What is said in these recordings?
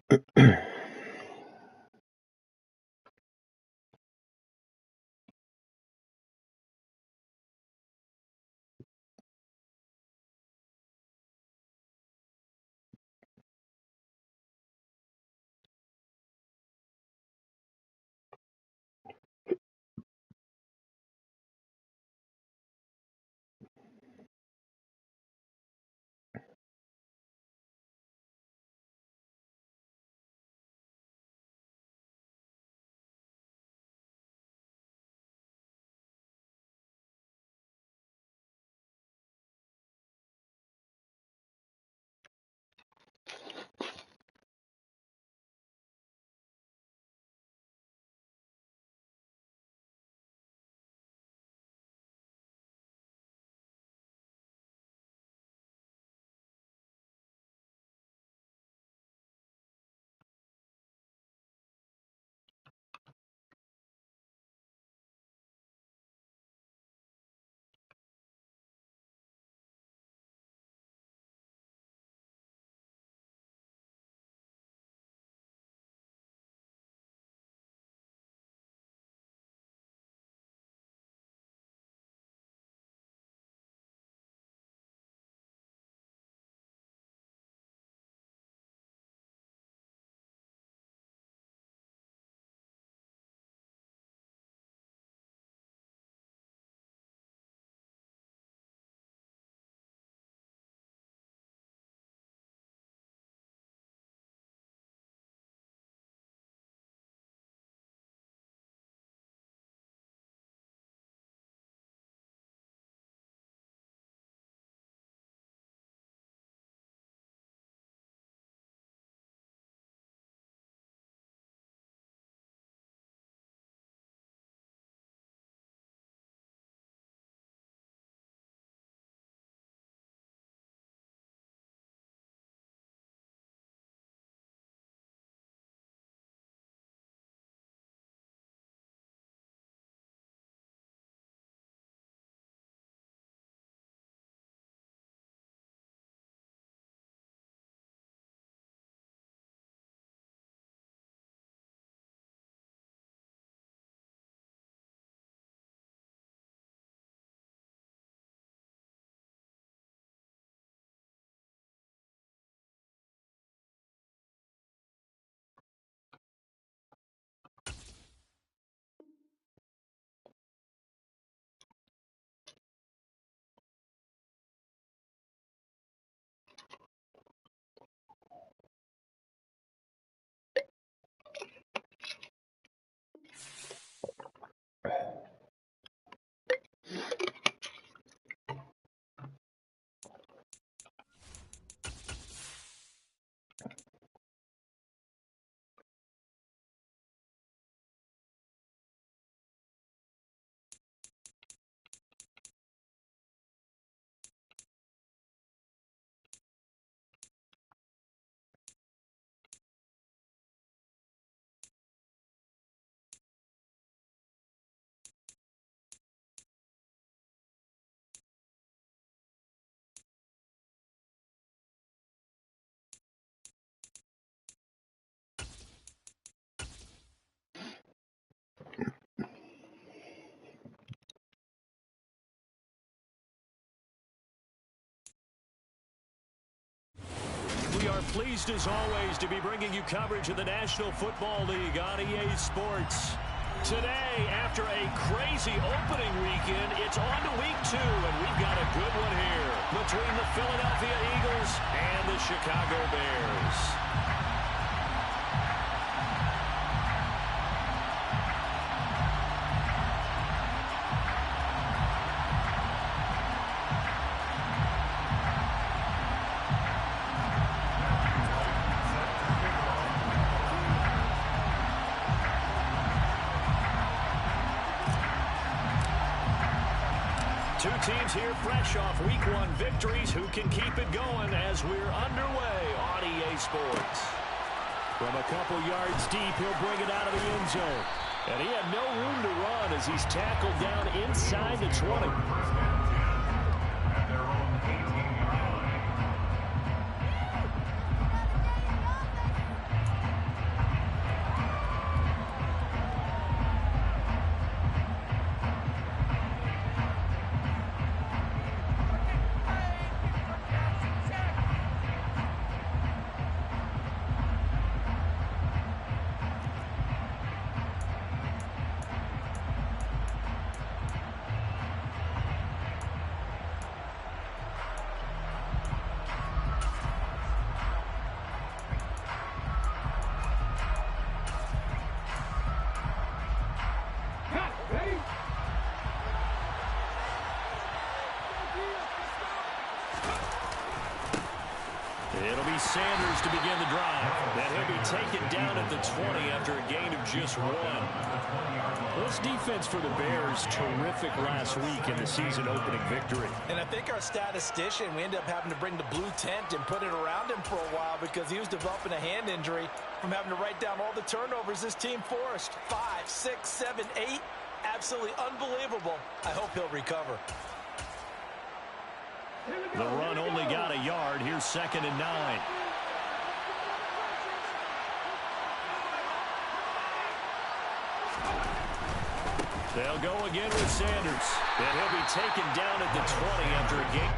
We are pleased, as always, to be bringing you coverage of the National Football League on EA Sports. Today, after a crazy opening weekend, it's on to week 2, and we've got a good one here between the Philadelphia Eagles and the Chicago Bears. Two teams here fresh off Week 1 victories. Who can keep it going as we're underway on EA Sports? From a couple yards deep, he'll bring it out of the end zone. And he had no room to run as he's tackled down inside the 20. be Sanders to begin the drive. And he'll be taken down at the 20 after a gain of just 1. This defense for the Bears, terrific last week in the season-opening victory. And I think our statistician, we ended up having to bring the blue tent and put it around him for a while because he was developing a hand injury from having to write down all the turnovers this team forced. 5, 6, 7, 8. Absolutely unbelievable. I hope he'll recover. The run only got a yard. Here's 2nd and 9. They'll go again with Sanders. And he'll be taken down at the 20 after a game.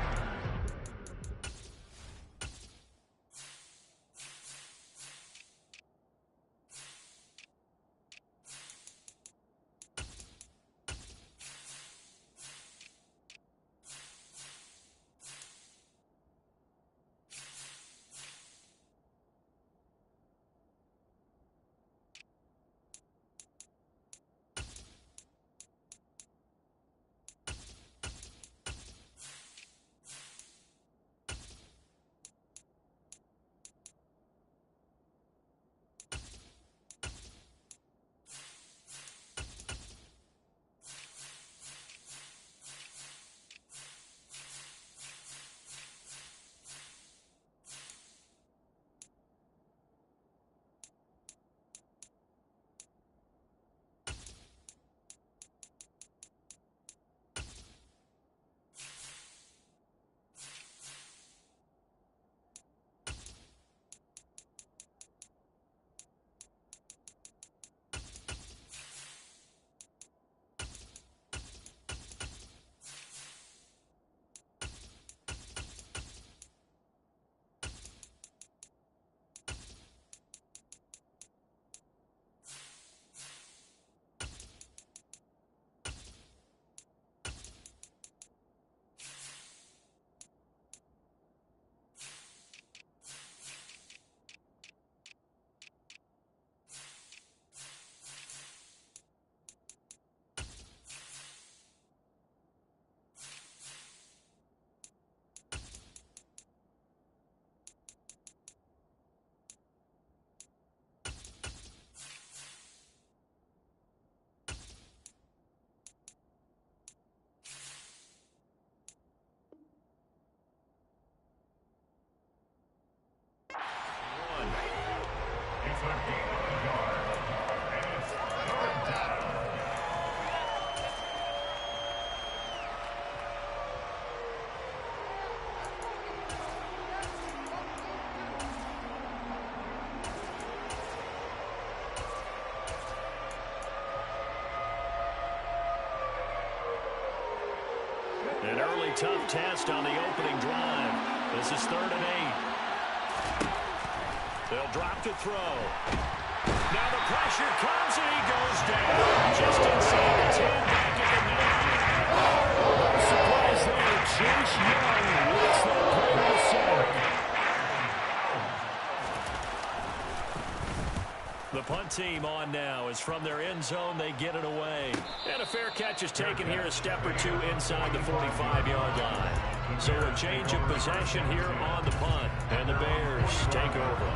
An early tough test on the opening drive. This is 3rd and 8. They'll drop to throw. Now the pressure comes and he goes down. Just inside the 10, back at the 9. No surprise there. Chase Young leads that play to the sack. The punt team on now is from their end zone. They get it away. And a fair catch is taken here a step or two inside the 45-yard line. So a change of possession here on the punt. And the Bears take over.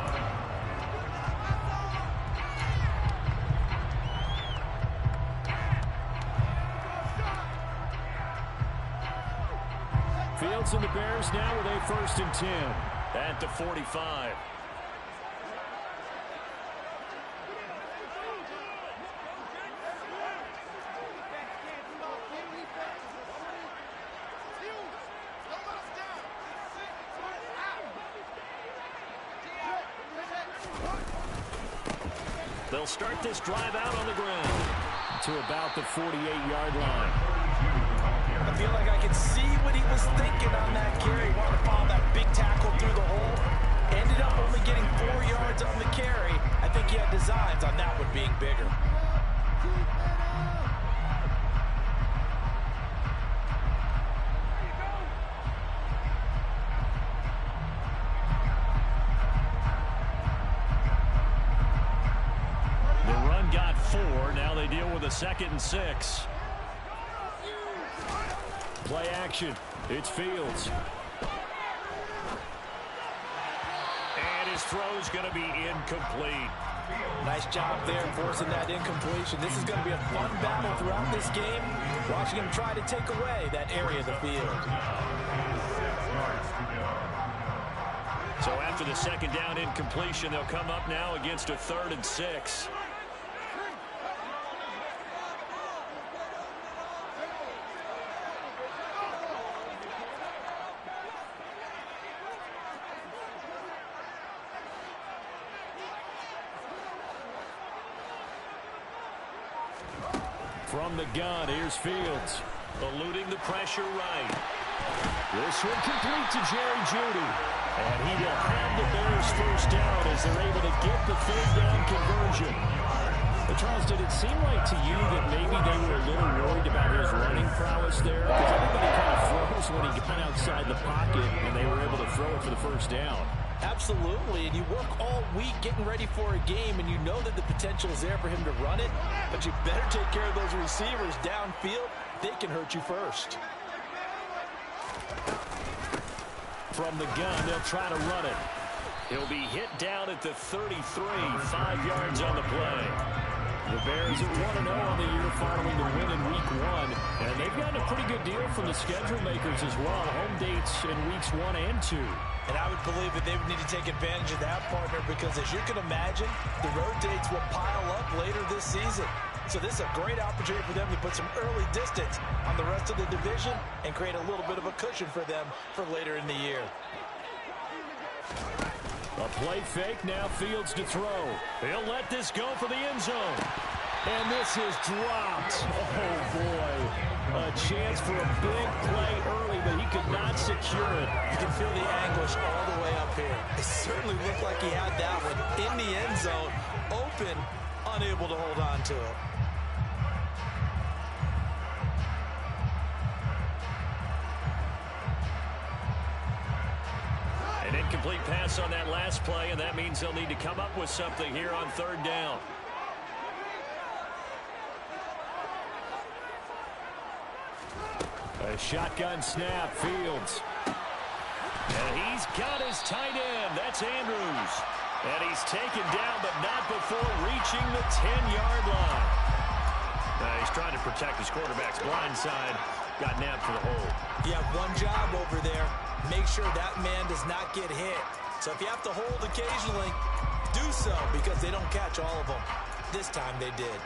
Fields and the Bears now with a 1st and 10 at the 45. They'll start this drive out on the ground to about the 48-yard line. I feel like I can see what he was thinking on that carry. Wanted to follow that big tackle through the hole. Ended up only getting 4 yards on the carry. I think he had designs on that one being bigger. The run got 4. Now they deal with a 2nd and 6. Play action. It's Fields. throw's going to be incomplete. Nice job there forcing that incompletion. This is going to be a fun battle throughout this game. Watching him try to take away that area of the field. So after the second down incompletion, they'll come up now against a 3rd and 6. From the gun, here's Fields. Eluding the pressure right. This one complete to Jerry Jeudy. And he will have the Bears first down as they're able to get the 3rd down conversion. But Charles, did it seem like to you that maybe they were a little worried about his running prowess there? Because everybody kind of froze when he got outside the pocket and they were able to throw it for the first down. Absolutely, and you work all week getting ready for a game, and you know that the potential is there for him to run it, but you better take care of those receivers downfield. They can hurt you first. From the gun, they'll try to run it. He'll be hit down at the 33, 5 yards on the play. The Bears are 1-0 on the year following the win in Week 1, and they've gotten a pretty good deal from the schedule makers as well. Home dates in Weeks 1 and 2. And I would believe that they would need to take advantage of that, partner, because as you can imagine, the road dates will pile up later this season. So this is a great opportunity for them to put some early distance on the rest of the division and create a little bit of a cushion for them for later in the year. A play fake, now Fields to throw. He'll let this go for the end zone. And this is dropped. Oh, boy. A chance for a big play early, but he could not secure it. You can feel the anguish all the way up here. It certainly looked like he had that one in the end zone, open, unable to hold on to it. An incomplete pass on that last play, and that means they'll need to come up with something here on 3rd down. A shotgun snap, Fields. And he's got his tight end. That's Andrews. And he's taken down, but not before reaching the 10-yard line. He's trying to protect his quarterback's blind side. Got nabbed for the hold. You have one job over there. Make sure that man does not get hit. So if you have to hold occasionally, do so, because they don't catch all of them. This time they did.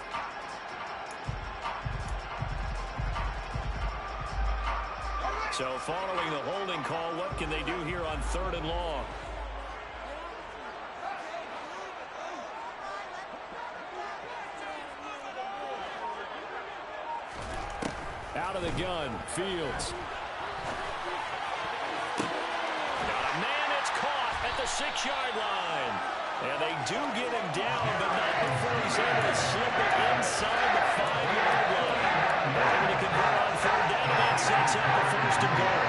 So following the holding call, what can they do here on 3rd and long? Out of the gun, Fields. Got a man that's caught at the 6-yard line. And they do get him down, but not before he's able to slip it inside the 5-yard line. They're able to convert on 3rd down, and that sets up the 1st and goal.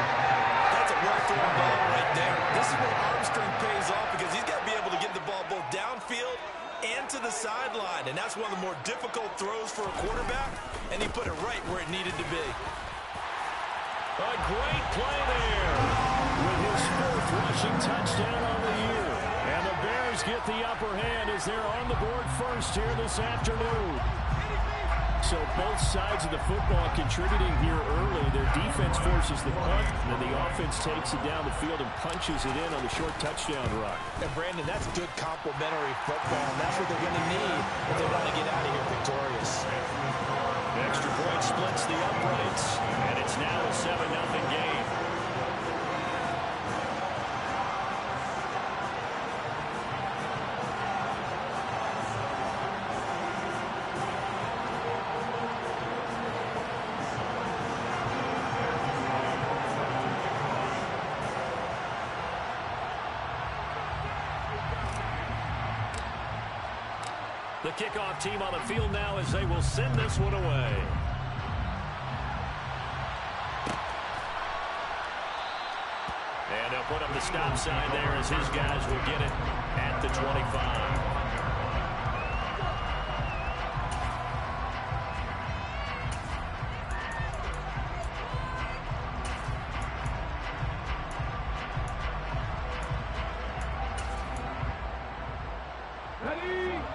That's a well-thrown ball right there. This is where arm strength pays off, because he's got to be able to get the ball both downfield and to the sideline. And that's one of the more difficult throws for a quarterback, and he put it right where it needed to be. A great play there with his 4th rushing touchdown on the year. And the Bears get the upper hand as they're on the board first here this afternoon. So both sides of the football contributing here early. Their defense forces the punt, and then the offense takes it down the field and punches it in on the short touchdown run. And Brandon, that's good complementary football, and that's what they're going to need if they want to get out of here victorious. The extra point splits the uprights, and it's now a 7-0 game. The kickoff team on the field now as they will send this one away. And they'll put up the stop sign there as his guys will get it at the 25.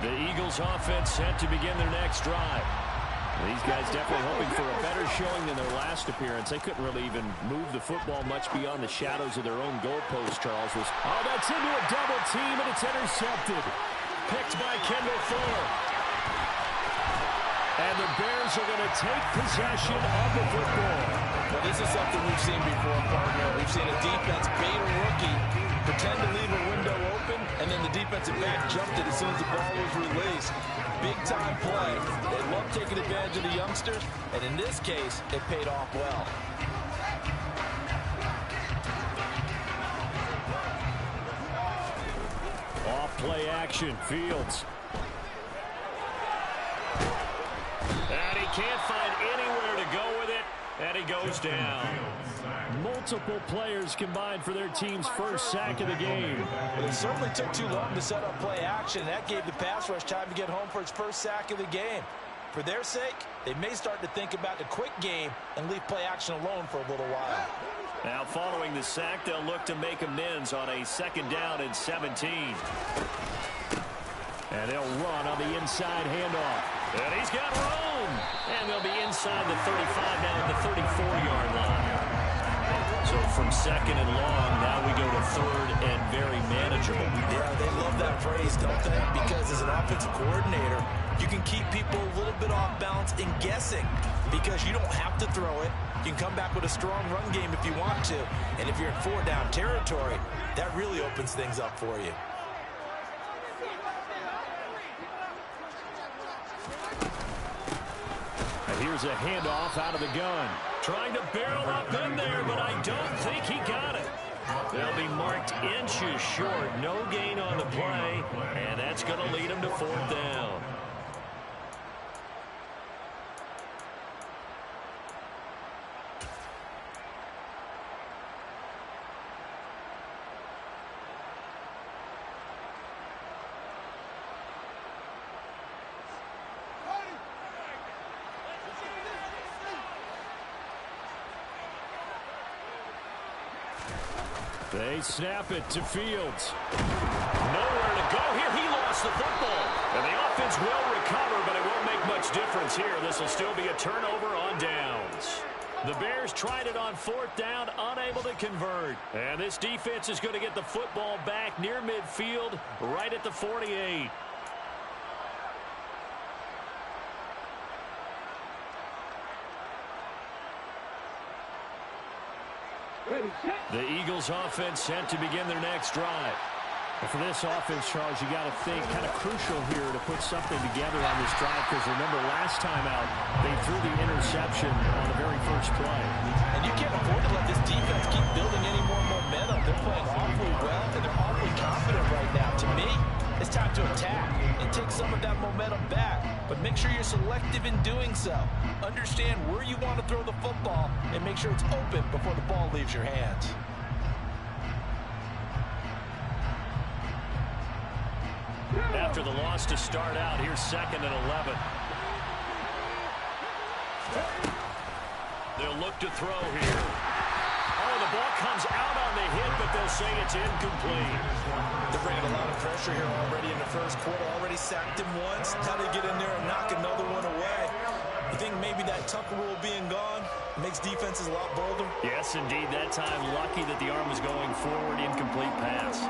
The Eagles offense set to begin their next drive. These guys definitely hoping for a better showing than their last appearance. They couldn't really even move the football much beyond the shadows of their own goalpost, Charles. Oh, that's into a double team, and it's intercepted. Picked by Kendall Fuller. And the Bears are going to take possession of the football. Well, this is something we've seen before, partner. We've seen a defense bait a rookie, pretend to leave a window open, and then the defensive back jumped it as soon as the ball was released. Big-time play. They love taking advantage of the youngsters, and in this case, it paid off well. Off play action, Fields. And he can't find anywhere to go with it, and he goes down. Multiple players combined for their team's first sack of the game. Well, it certainly took too long to set up play action. That gave the pass rush time to get home for its first sack of the game. For their sake, they may start to think about the quick game and leave play action alone for a little while. Now following the sack, they'll look to make amends on a 2nd down and 17. And they'll run on the inside handoff. And he's got room. And they'll be inside the 35 now at the 34-yard line. So from 2nd and long, now we go to 3rd and very manageable. Yeah, they love that phrase, don't they? Because as an offensive coordinator, you can keep people a little bit off balance and guessing because you don't have to throw it. You can come back with a strong run game if you want to. And if you're in 4-down territory, that really opens things up for you. And here's a handoff out of the gun. Trying to barrel up in there, but I don't think he got it. They'll be marked inches short. No gain on the play, and that's going to lead them to 4th down. They snap it to Fields. Nowhere to go here. He lost the football. And the offense will recover, but it won't make much difference here. This will still be a turnover on downs. The Bears tried it on 4th down, unable to convert. And this defense is going to get the football back near midfield, right at the 48. The Eagles offense set to begin their next drive. And for this offense, Charles, you got to think kind of crucial here to put something together on this drive because remember last time out, they threw the interception on the very first play. And you can't afford to let this defense keep building any more momentum. They're playing awfully well, and they're awfully confident right now. To me, it's time to attack and take some of that momentum back. But make sure you're selective in doing so. Understand where you want to throw the football and make sure it's open before the ball leaves your hands. After the loss to start out, here's 2nd and 11. They'll look to throw here. Oh, the ball comes out on the hit, but they'll say it's incomplete. They're bringing a lot of pressure here already in the first quarter. Already sacked him once. Now they get in there and knock another one away. You think maybe that Tucker rule being gone makes defenses a lot bolder? Yes, indeed. That time, lucky that the arm was going forward. Incomplete pass.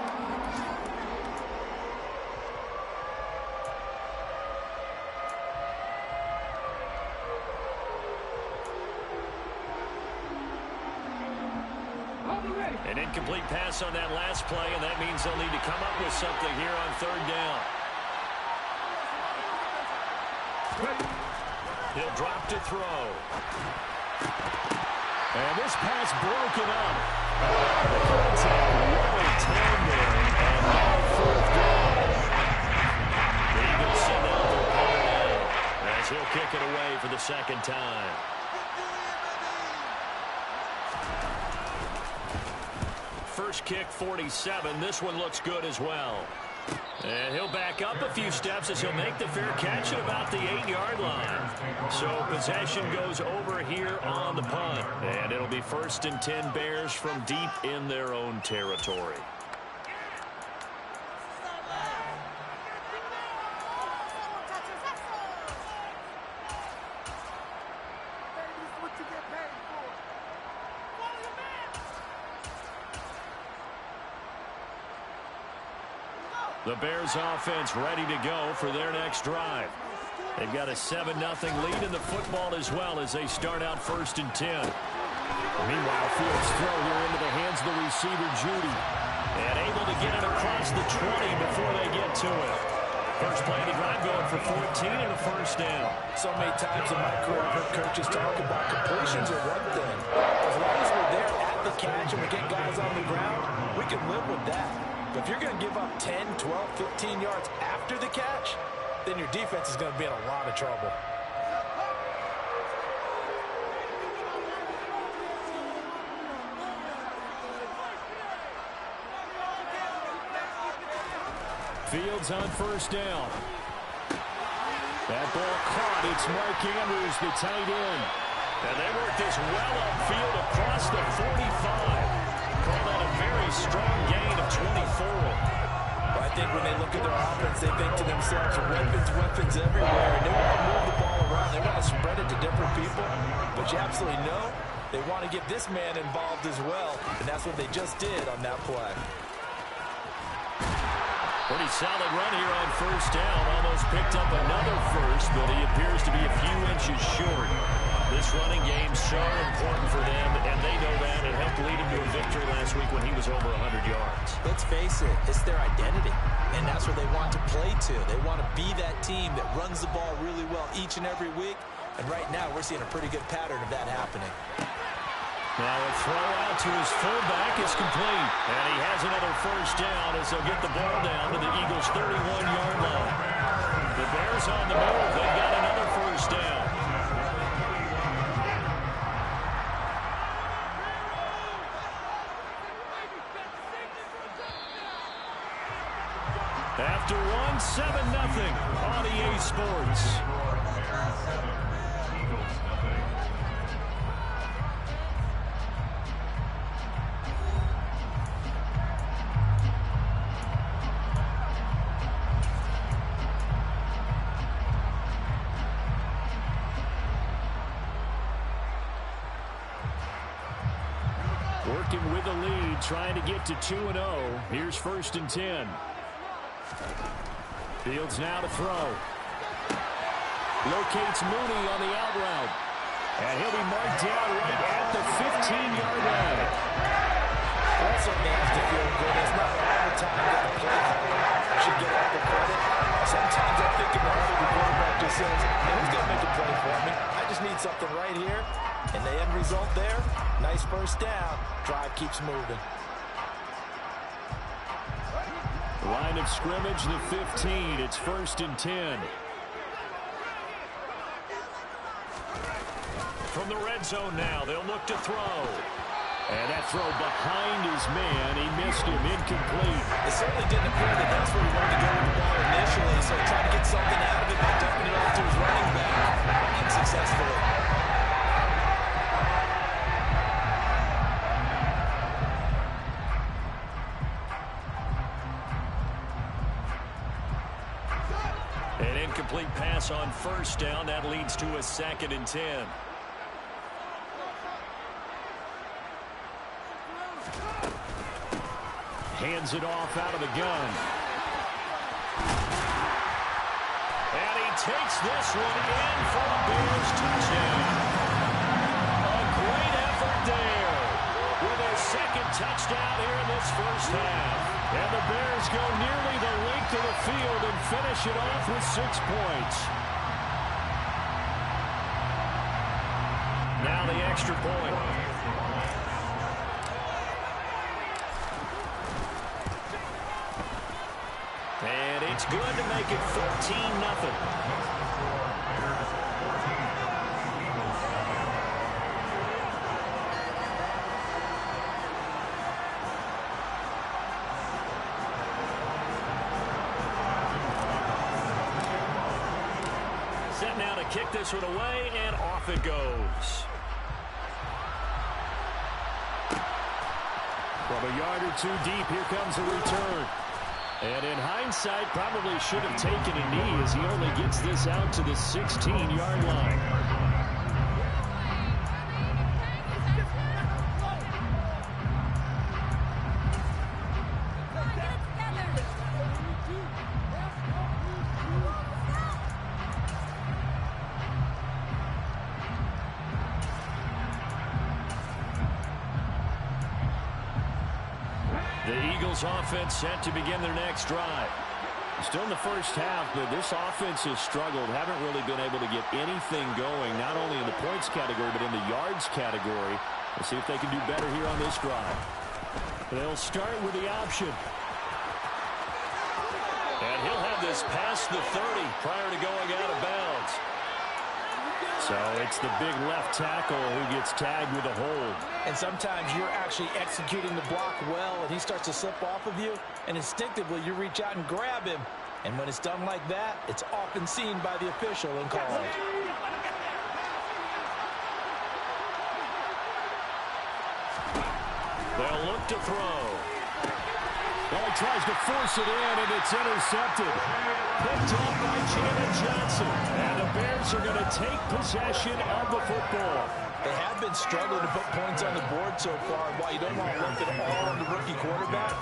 An incomplete pass on that last play, and that means they'll need to come up with something here on 3rd down. He'll drop to throw. And this pass broken up. The contact really timed there, and now 4th down. The Eagles send out their punter now as he'll kick it away for the 2nd time. First kick, 47. This one looks good as well. And he'll back up a few steps as he'll make the fair catch at about the 8-yard line. So possession goes over here on the punt. And it'll be 1st and 10 Bears from deep in their own territory. The Bears offense ready to go for their next drive. They've got a 7-0 lead in the football as well as they start out 1st and 10. Meanwhile, Fields throw here into the hands of the receiver, Judy. And able to get it across the 20 before they get to it. First play of the drive going for 14 and a 1st down. So many times in my career, I've heard coaches talk about completions are one thing. As long as we're there at the catch and we get guys on the ground, we can live with that. But if you're going to give up 10, 12, 15 yards after the catch, then your defense is going to be in a lot of trouble. Fields on 1st down. That ball caught. It's Mark Andrews, the tight end. And they work this well upfield across the 45. Call that a very strong gain of 24. I think when they look at their offense, they think to themselves, weapons everywhere. And they want to move the ball around. They want to spread it to different people. But you absolutely know they want to get this man involved as well. And that's what they just did on that play. Pretty solid run here on 1st down. Almost picked up another first, but he appears to be a few inches short. This running game's so important for them, and they know that. It helped lead him to a victory last week when he was over 100 yards. Let's face it, it's their identity, and that's what they want to play to. They want to be that team that runs the ball really well each and every week, and right now we're seeing a pretty good pattern of that happening. Now a throw out to his fullback is complete. And he has another 1st down as they'll get the ball down to the Eagles' 31-yard line. The Bears on the move. They've got another 1st down. After one, 7-0 on EA Sports. Working with the lead, trying to get to 2-0. Here's 1st and 10. Fields now to throw. Locates Mooney on the out route. And he'll be marked down right at the 15-yard line. That certainly has to feel good. It's not all the time that the play should get all the credit. Sometimes I think in the heart of the quarterback just says, who's going to make a play for me? I just need something right here. And the end result there, nice 1st down. Drive keeps moving. Line of scrimmage, the 15. It's 1st and 10. From the red zone now, they'll look to throw. And that throw behind his man, he missed him, incomplete. It certainly didn't appear that that's where he wanted to go with the ball initially, so trying to get something out of it by dumping it off to his running back unsuccessfully. An incomplete pass on 1st down. That leads to a 2nd and 10. Hands it off out of the gun. And he takes this one in for the Bears touchdown. A great effort there with his 2nd touchdown here in this 1st half. And the Bears go nearly the length of the field and finish it off with 6 points. Now the extra point. And it's good to make it 14-0. Set now to kick this one away, and off it goes. From a yard or 2 deep, here comes a return. And in hindsight, probably should have taken a knee as he only gets this out to the 16-yard line. The Eagles offense set to begin their next drive. Still in the first half, but this offense has struggled. Haven't really been able to get anything going, not only in the points category, but in the yards category. Let's see if they can do better here on this drive. They'll start with the option. And he'll have this past the 30 prior to going out of bounds. So it's the big left tackle who gets tagged with a hold. And sometimes you're actually executing the block well, and he starts to slip off of you, and instinctively you reach out and grab him. And when it's done like that, it's often seen by the official and called. They'll look to throw. Well, he tries to force it in, and it's intercepted. Picked off by Janet Johnson. And the Bears are going to take possession of the football. They have been struggling to put points on the board so far. And while you don't want to lump it all on the rookie quarterback,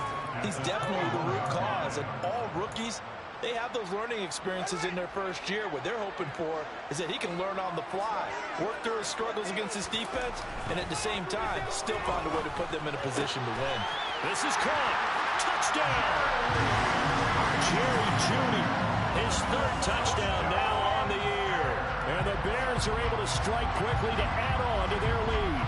he's definitely the root cause. And all rookies, they have those learning experiences in their first year. What they're hoping for is that he can learn on the fly, work through his struggles against his defense, and at the same time, still find a way to put them in a position to win. This is caught. Touchdown! Jerry Jeudy, his third touchdown now on the year. And the Bears are able to strike quickly to add on to their lead.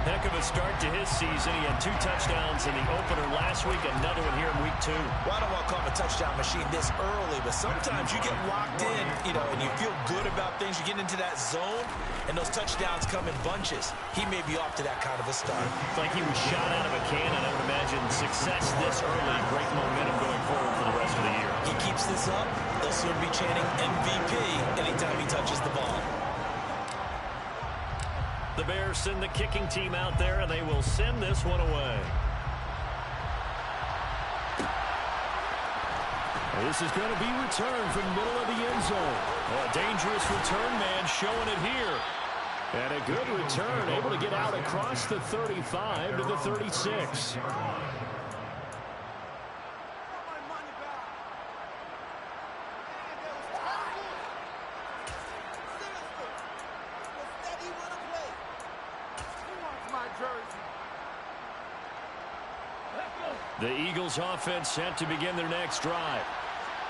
Heck of a start to his season. He had 2 touchdowns in the opener last week, another one here in week 2. Well, I don't want to call him a touchdown machine this early, but sometimes you get locked in, and you feel good about things. You get into that zone, and those touchdowns come in bunches. He may be off to that kind of a start. It's like he was shot out of a cannon. I would imagine success this early, great momentum going forward for the rest of the year. He keeps this up, they'll soon be chanting MVP anytime he touches the ball. The Bears send the kicking team out there, and they will send this one away. This is going to be returned from the middle of the end zone. A dangerous return man showing it here. And a good return, able to get out across the 35 to the 36. The Eagles offense set to begin their next drive.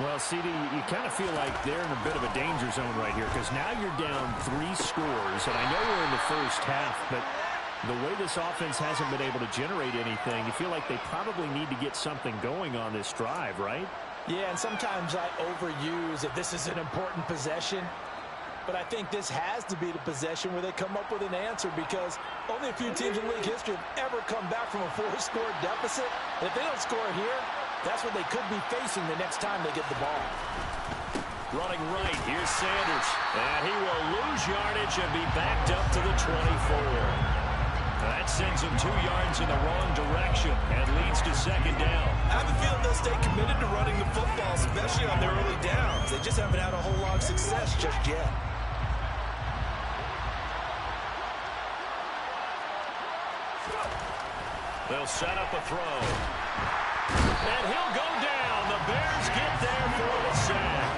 Well, CD, you kind of feel like they're in a bit of a danger zone right here because now you're down 3 scores, and I know we're in the first half, but the way this offense hasn't been able to generate anything, you feel like they probably need to get something going on this drive, right? Yeah, and sometimes I overuse that this is an important possession. But I think this has to be the possession where they come up with an answer because only a few teams in league history have ever come back from a 4-score deficit. And if they don't score here, that's what they could be facing the next time they get the ball. Running right, here's Sanders. And he will lose yardage and be backed up to the 24. That sends him 2 yards in the wrong direction and leads to second down. I have a feeling they'll stay committed to running the football, especially on their early downs. They just haven't had a whole lot of success just yet. They'll set up a throw. And he'll go down. The Bears get there for the sack.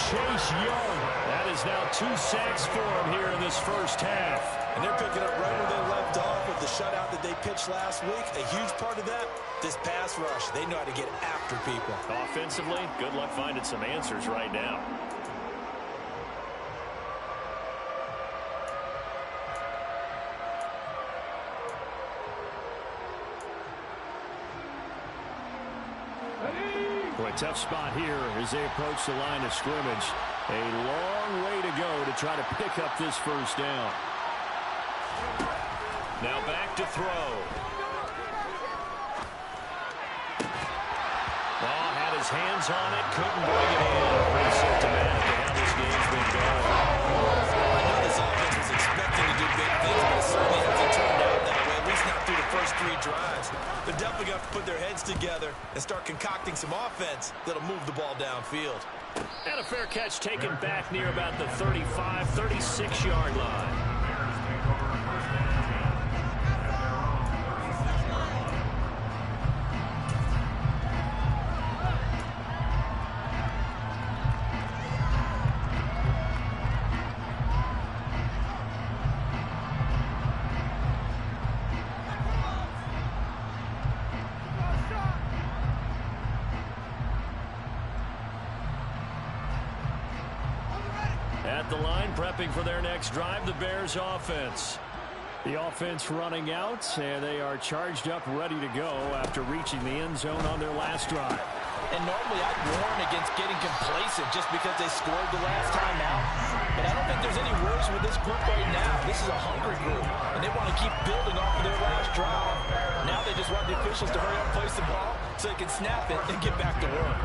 Chase Young. That is now 2 sacks for him here in this first half. And they're picking up right where they left off with the shutout that they pitched last week. A huge part of that, this pass rush. They know how to get after people. Offensively, good luck finding some answers right now. Boy, tough spot here as they approach the line of scrimmage. A long way to go to try to pick up this first down. Now back to throw. Ball had his hands on it, couldn't bring it in. Pretty symptomatic of how this game's been going. I know this offense was expecting to do big things, but it certainly hasn't turned out that way, at least not through the first 3 drives. They're definitely going to have to put their heads together and start concocting some offense that'll move the ball downfield. And a fair catch taken back near about the 35, 36-yard line. At the line, prepping for their next drive, the Bears offense. The offense running out, and they are charged up, ready to go after reaching the end zone on their last drive. And normally I'd warn against getting complacent just because they scored the last time out. But I don't think there's any worries with this group right now. This is a hungry group, and they want to keep building off of their last drive. Now they just want the officials to hurry up, place the ball, so they can snap it and get back to work.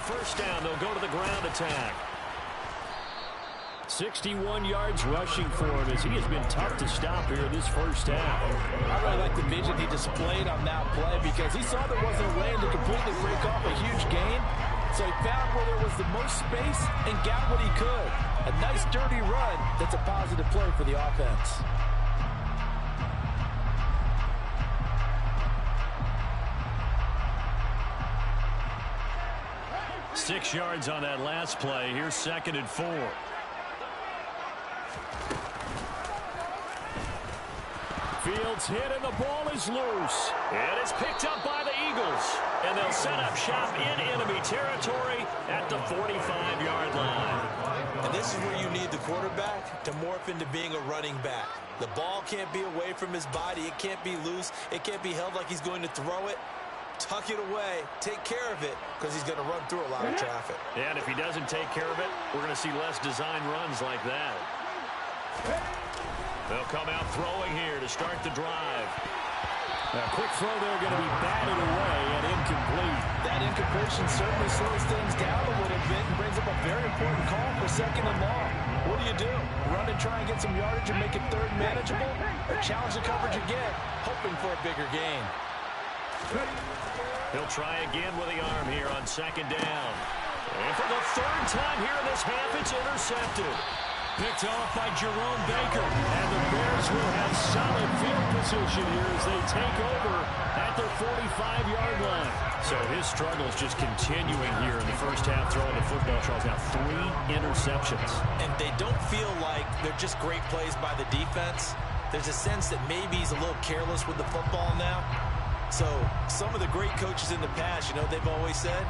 First down, they'll go to the ground attack. 61 yards rushing for him as he has been tough to stop here in this first half. I really like the vision he displayed on that play because he saw there wasn't a lane to completely break off a huge gain. So he found where there was the most space and got what he could. A nice dirty run that's a positive play for the offense. 6 yards on that last play. Here's 2nd and 4. Fields hit and the ball is loose. And it's picked up by the Eagles. And they'll set up shop in enemy territory at the 45-yard line. And this is where you need the quarterback to morph into being a running back. The ball can't be away from his body. It can't be loose. It can't be held like he's going to throw it. Tuck it away, take care of it, because he's going to run through a lot of traffic. And if he doesn't take care of it, we're going to see less design runs like that. They'll come out throwing here to start the drive. A quick throw there going to be batted away and incomplete. That incompletion certainly slows things down a little bit and brings up a very important call for 2nd and long. What do? Run and try and get some yardage and make it 3rd manageable? Or challenge the coverage again, hoping for a bigger gain? He'll try again with the arm here on 2nd down. And for the 3rd time here in this half, it's intercepted. Picked off by Jerome Baker. And the Bears will have solid field position here as they take over at their 45-yard line. So his struggles just continuing here in the first half, throwing the football. Charles, now 3 interceptions. And they don't feel like they're just great plays by the defense. There's a sense that maybe he's a little careless with the football now. So some of the great coaches in the past, you know, they've always said,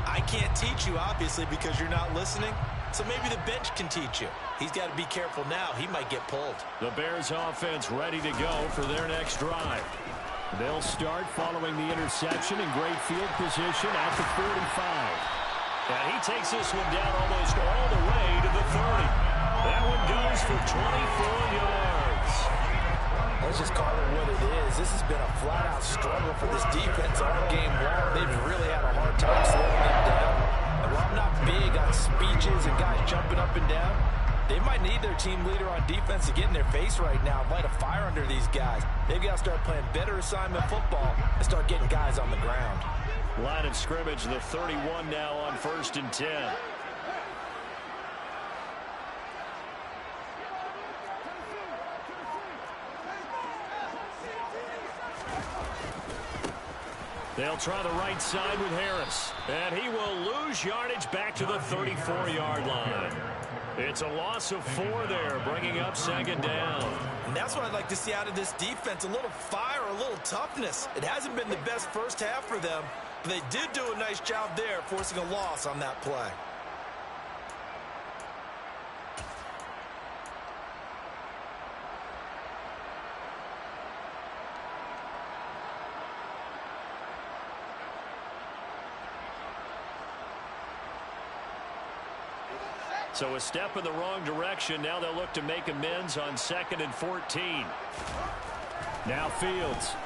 I can't teach you, obviously, because you're not listening. So maybe the bench can teach you. He's got to be careful now. He might get pulled. The Bears offense ready to go for their next drive. They'll start following the interception in great field position at the 45. And he takes this one down almost all the way to the 30. That one goes for 24 yards. Let's just call it what it is. This has been a flat-out struggle for this defense all game long. They've really had a hard time slowing them down. And while I'm not big on speeches and guys jumping up and down, they might need their team leader on defense to get in their face right now and light a fire under these guys. They've got to start playing better assignment football and start getting guys on the ground. Line of scrimmage, the 31 now on 1st and 10. They'll try the right side with Harris. And he will lose yardage back to the 34-yard line. It's a loss of 4 there, bringing up 2nd down. And that's what I'd like to see out of this defense, a little fire, a little toughness. It hasn't been the best first half for them, but they did do a nice job there, forcing a loss on that play. So a step in the wrong direction. Now they'll look to make amends on 2nd and 14. Now Fields.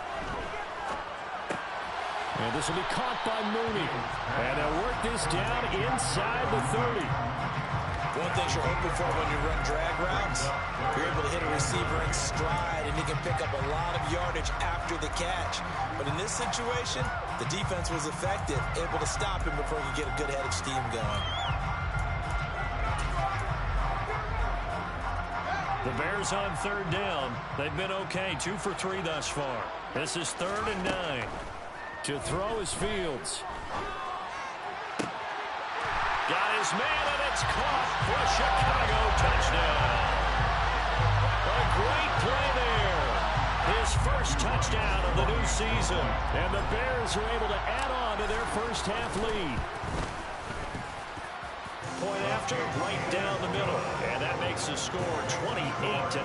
And this will be caught by Mooney. And they'll work this down inside the 30. One thing you're hoping for when you run drag routes, you're able to hit a receiver in stride, and he can pick up a lot of yardage after the catch. But in this situation, the defense was effective, able to stop him before he could get a good head of steam going. The Bears on 3rd down. They've been okay, 2 for 3 thus far. This is 3rd and 9. To throw is Fields. got his man, and it's caught for a Chicago touchdown. A great play there. His first touchdown of the new season. And the Bears are able to add on to their first half lead. Point after, right down the middle. And that makes the score 28-0.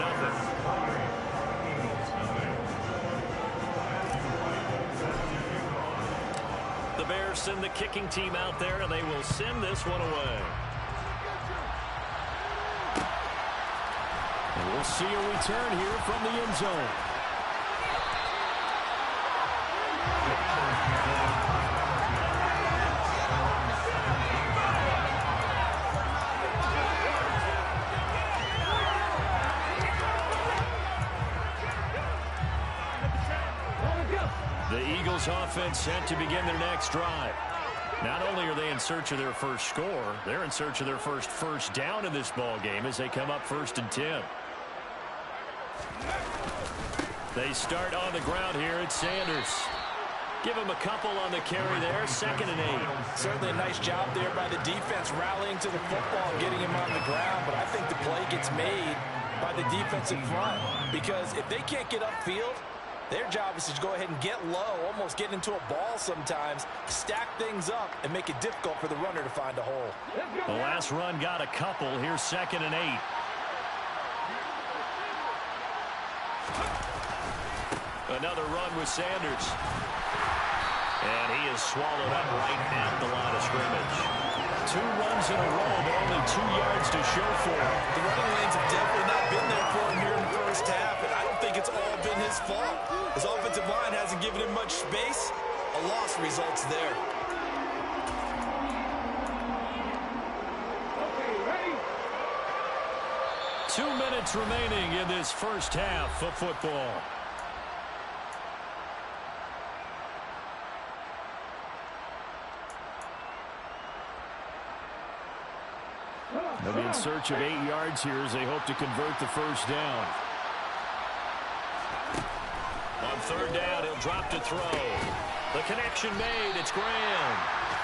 The Bears send the kicking team out there, and they will send this one away. And we'll see a return here from the end zone. The Eagles offense set to begin their next drive. Not only are they in search of their first score, they're in search of their first down in this ball game as they come up 1st and 10. They start on the ground here at Sanders. Give him a couple on the carry there, 2nd and 8. Certainly a nice job there by the defense rallying to the football and getting him on the ground, but I think the play gets made by the defensive front because if they can't get upfield, their job is to go ahead and get low, almost get into a ball sometimes, stack things up, and make it difficult for the runner to find a hole. The last run got a couple. Here's 2nd and 8. Another run with Sanders. And he is swallowed up right at the line of scrimmage. 2 runs in a row, but only 2 yards to show for him. The running lanes have definitely not been there for him here in the first half, and I don't think it's all been his fault. His offensive line hasn't given him much space. A loss results there. Okay, ready? 2 minutes remaining in this first half of football. They'll be in search of 8 yards here as they hope to convert the first down. On 3rd down, he'll drop to throw. The connection made. It's Graham.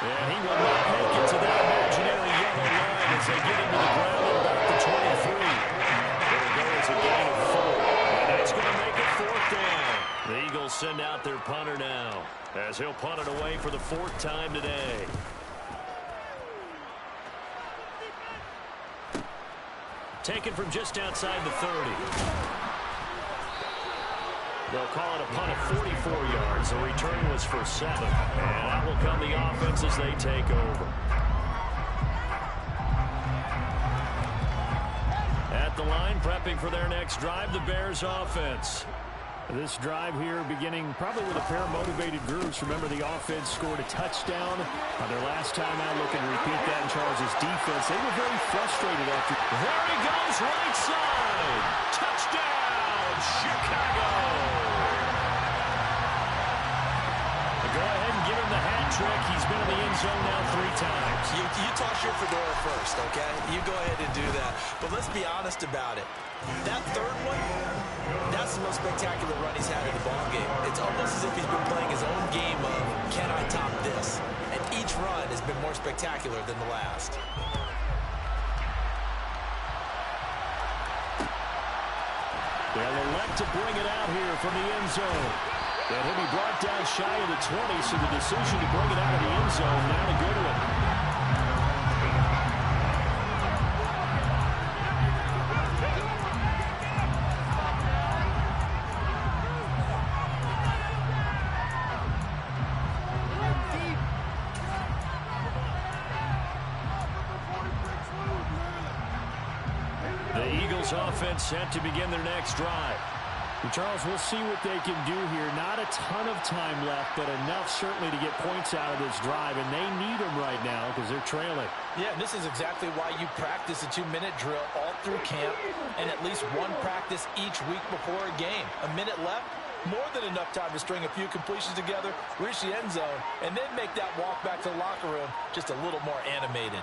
And he will not make it to that imaginary yellow line as they get into the ground at about the 23. There goes a gain of 4. And that's going to make it 4th down. The Eagles send out their punter now as he'll punt it away for the 4th time today. Taken from just outside the 30. They'll call it a punt of 44 yards. The return was for 7. And out will come the offense as they take over. At the line, prepping for their next drive, the Bears offense. This drive here beginning probably with a pair of motivated groups. Remember, the offense scored a touchdown on their last time out. Looking to repeat that in Charles' defense. They were very frustrated after. There he goes, right side. Touchdown, Chicago. Go ahead and give him the hat trick. He's been in the end zone now 3 times. You toss your fedora first, okay? You go ahead and do that. But let's be honest about it. That 3rd one, that's the most spectacular run he's had in the ballgame. It's almost as if he's been playing his own game of, can I top this? And each run has been more spectacular than the last. They'll elect to bring it out here from the end zone. And he'll be brought down shy of the 20, so the decision to bring it out of the end zone, not a good one. The Eagles offense set to begin their next drive. Charles, we'll see what they can do here. Not a ton of time left, but enough certainly to get points out of this drive, and they need them right now because they're trailing. Yeah, this is exactly why you practice a 2-minute drill all through camp and at least one practice each week before a game. A minute left, more than enough time to string a few completions together, reach the end zone, and then make that walk back to the locker room just a little more animated.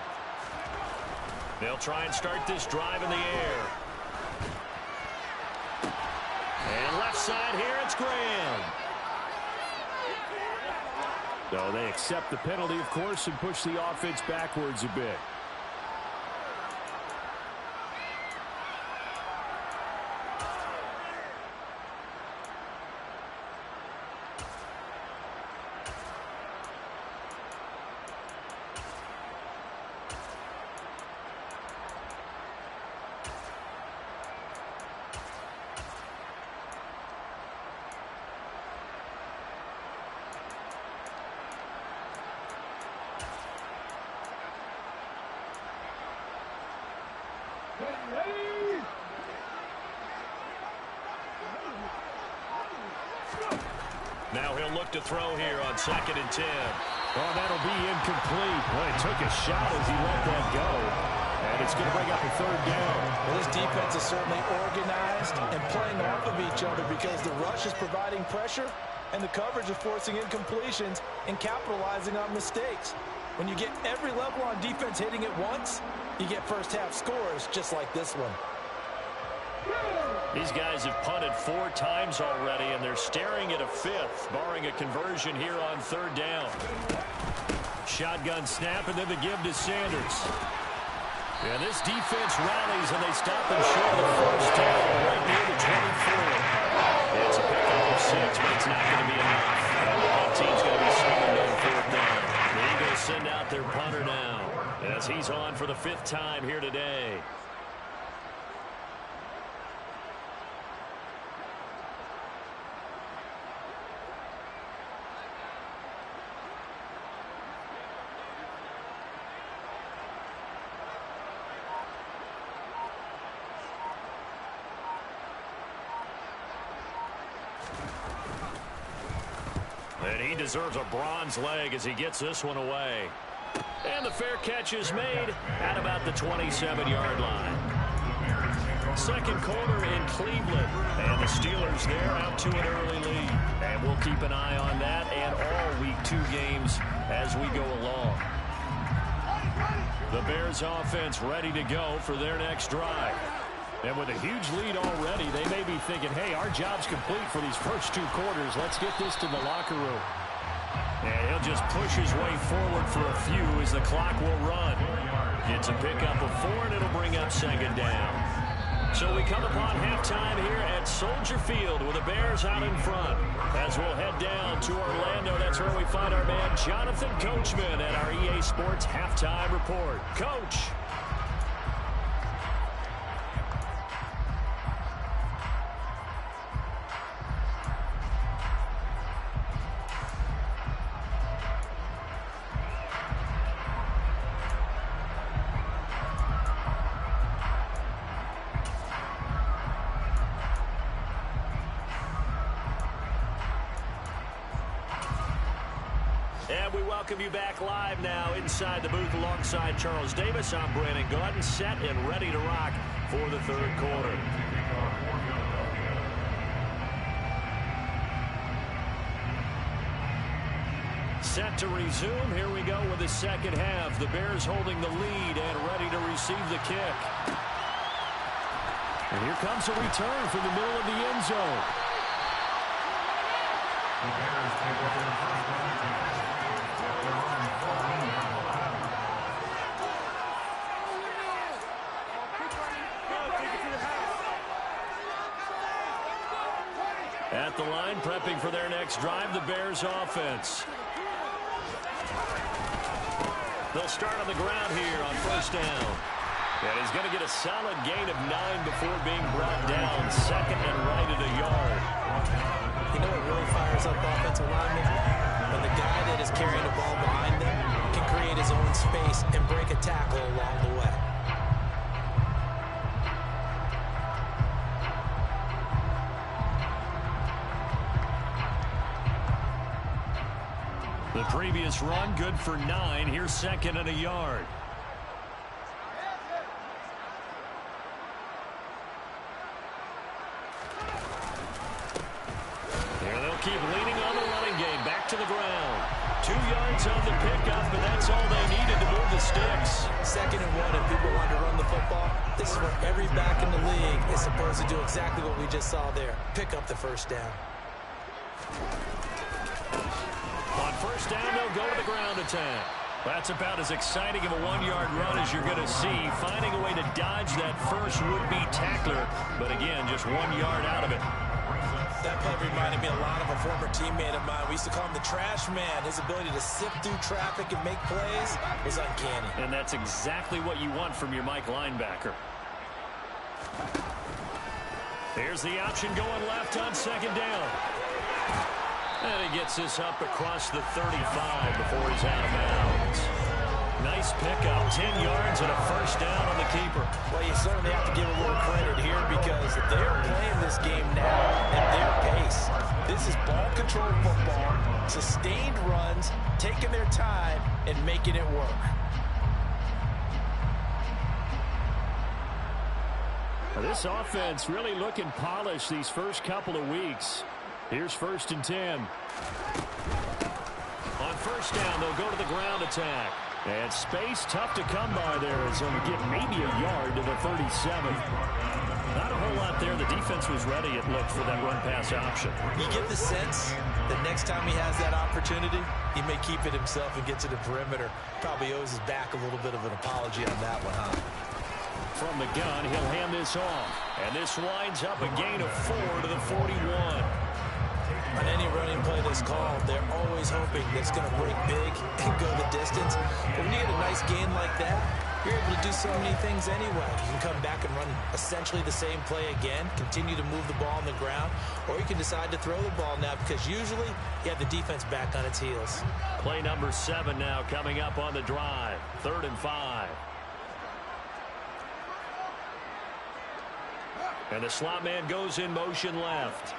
They'll try and start this drive in the air. And left side here, it's Graham. So they accept the penalty, of course, and push the offense backwards a bit. Now he'll look to throw here on 2nd and 10. Oh, that'll be incomplete. Well, he took a shot as he let that go. And it's going to bring up a 3rd down. Well, this defense is certainly organized and playing off of each other because the rush is providing pressure and the coverage is forcing incompletions and capitalizing on mistakes. When you get every level on defense hitting at once, you get first-half scores just like this one. These guys have punted 4 times already, and they're staring at a 5th, barring a conversion here on 3rd down. Shotgun snap, and then the give to Sanders. And this defense rallies, and they stop them short of the 1st down, right near the 24. It's a pickup of 6, but it's not going to be enough. That team's going to be summoned on 4th down. The Eagles send out their punter now, as he's on for the 5th time here today. And he deserves a bronze leg as he gets this one away. And the fair catch is made at about the 27-yard line. 2nd quarter in Cleveland. And the Steelers there out to an early lead. And we'll keep an eye on that and all Week 2 games as we go along. The Bears offense ready to go for their next drive. And with a huge lead already, they may be thinking, hey, our job's complete for these first 2 quarters. Let's get this to the locker room. And he'll just push his way forward for a few as the clock will run. It's a pickup of 4, and it'll bring up 2nd down. So we come upon halftime here at Soldier Field with the Bears out in front. As we'll head down to Orlando, that's where we find our man Jonathan Coachman at our EA Sports Halftime Report. Coach. And we welcome you back live now inside the booth alongside Charles Davis. I'm Brandon Gaudin, set and ready to rock for the 3rd quarter. Set to resume. Here we go with the 2nd half. The Bears holding the lead and ready to receive the kick. And here comes a return from the middle of the end zone. The Bears take over the first down. At the line, prepping for their next drive, the Bears offense. They'll start on the ground here on 1st down. And he's going to get a solid gain of 9 before being brought down. 2nd and right at a yard. You know what really fires up offensive linemen? When the guy that is carrying the ball behind them can create his own space and break a tackle along the way. The previous run good for 9. Here's 2nd and a yard. Here they'll keep leaning on the running game. Back to the ground. 2 yards on the pickup, but that's all they needed to move the sticks. 2nd and 1, if people want to run the football, this is where every back in the league is supposed to do exactly what we just saw there. Pick up the 1st down. On first down, they'll go to the ground attack. That's about as exciting of a one-yard run as you're going to see. Finding a way to dodge that first would-be tackler. But again, just 1 yard out of it. That play reminded me a lot of a former teammate of mine. We used to call him the trash man. His ability to sift through traffic and make plays was uncanny. And that's exactly what you want from your Mike linebacker. Here's the option going left on second down. And he gets this up across the 35 before he's out of bounds. Nice pickup, 10 yards and a first down on the keeper. Well, you certainly have to give a little credit here because they're playing this game now at their pace. This is ball-controlled football, sustained runs, taking their time, and making it work. Well, this offense really looking polished these first couple of weeks. Here's 1st and 10. On first down, they'll go to the ground attack. And space tough to come by there as they'll get maybe a yard to the 37. Not a whole lot there. The defense was ready, it looked, for that run-pass option. You get the sense that next time he has that opportunity, he may keep it himself and get to the perimeter. Probably owes his back a little bit of an apology on that one, huh? From the gun, he'll hand this off. And this winds up a gain of 4 to the 41. On any running play that's called, they're always hoping that it's going to break big and go the distance. But when you get a nice gain like that, you're able to do so many things anyway. You can come back and run essentially the same play again, continue to move the ball on the ground, or you can decide to throw the ball now because usually you have the defense back on its heels. Play number 7 now coming up on the drive. 3rd and 5. And the slot man goes in motion left.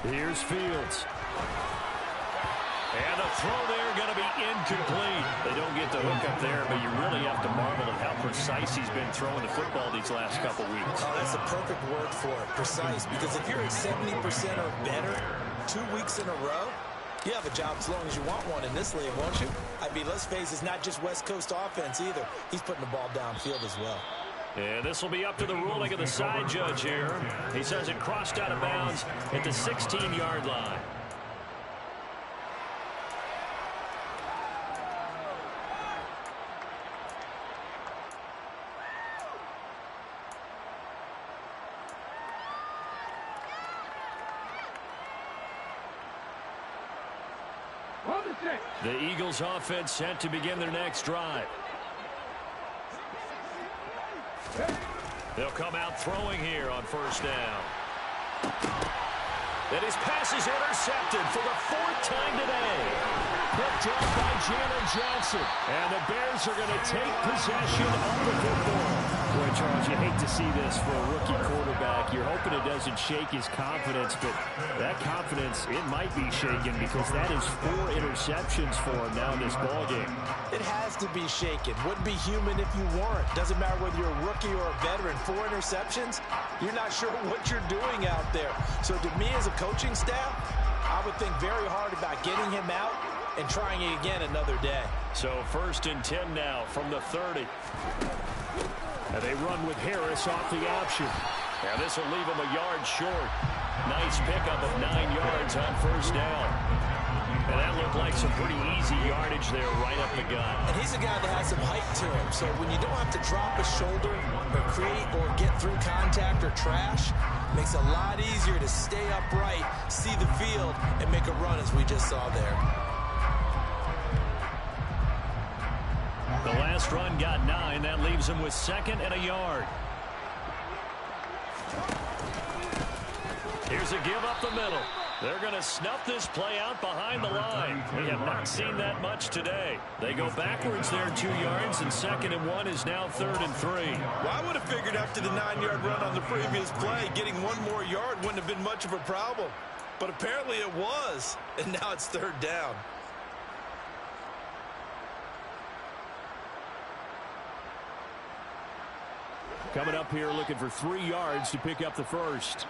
Here's Fields. And the throw there going to be incomplete. They don't get the hook up there, but you really have to marvel at how precise he's been throwing the football these last couple weeks. Oh, that's the perfect word for it, precise. Because if you're at 70% or better 2 weeks in a row, you have a job as long as you want one in this league, won't you? I mean, let's face it, it's not just West Coast offense either. He's putting the ball downfield as well. And this will be up to the ruling of the side judge here. He says it crossed out of bounds at the 16-yard line. The Eagles offense set to begin their next drive. They'll come out throwing here on first down. And his pass is intercepted for the 4th time today. Picked up by Jalen Johnson. And the Bears are going to take possession of the football. Boy, Charles, you hate to see this for a rookie quarterback. You're hoping it doesn't shake his confidence, but that confidence, it might be shaken because that is 4 interceptions for him now in this ballgame. It has to be shaken. Wouldn't be human if you weren't. Doesn't matter whether you're a rookie or a veteran. 4 interceptions, you're not sure what you're doing out there. So to me as a coaching staff, I would think very hard about getting him out and trying it again another day. So 1st and 10 now from the 30. And they run with Harris off the option. And this will leave him a yard short. Nice pickup of 9 yards on first down. And that looked like some pretty easy yardage there right up the gut. And he's a guy that has some height to him. So when you don't have to drop a shoulder or create or get through contact or trash, it makes it a lot easier to stay upright, see the field, and make a run as we just saw there. The last run got 9. That leaves him with 2nd and a yard. Here's a give up the middle. They're going to snuff this play out behind the line. We have not seen that much today. They go backwards there 2 yards, and 2nd and 1 is now 3rd and 3. Well, I would have figured after the 9-yard run on the previous play, getting 1 more yard wouldn't have been much of a problem. But apparently it was, and now it's 3rd down. Coming up here looking for 3 yards to pick up the first.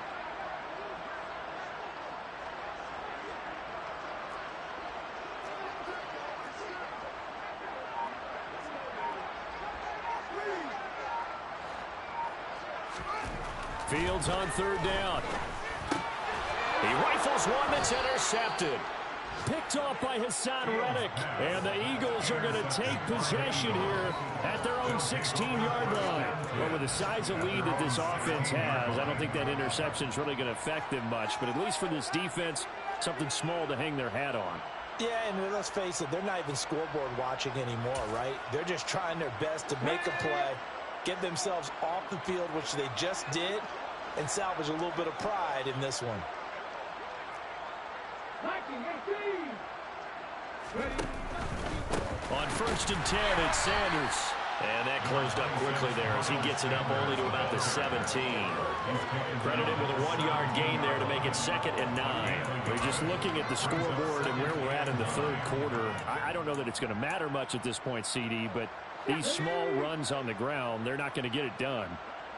Fields on third down. He rifles one that's intercepted. Picked off by Hassan Reddick. And the Eagles are going to take possession here at their own 16-yard line. But with the size of lead that this offense has, I don't think that interception is really going to affect them much. But at least for this defense, something small to hang their hat on. Yeah, and let's face it, they're not even scoreboard watching anymore, right? They're just trying their best to make a play, get themselves off the field, which they just did, and salvage a little bit of pride in this one. On 1st and 10, it's Sanders. And that closed up quickly there as he gets it up only to about the 17. Credited with a 1-yard gain there to make it 2nd and 9. We're just looking at the scoreboard and where we're at in the third quarter. I don't know that it's going to matter much at this point, CD, but these small runs on the ground, they're not going to get it done.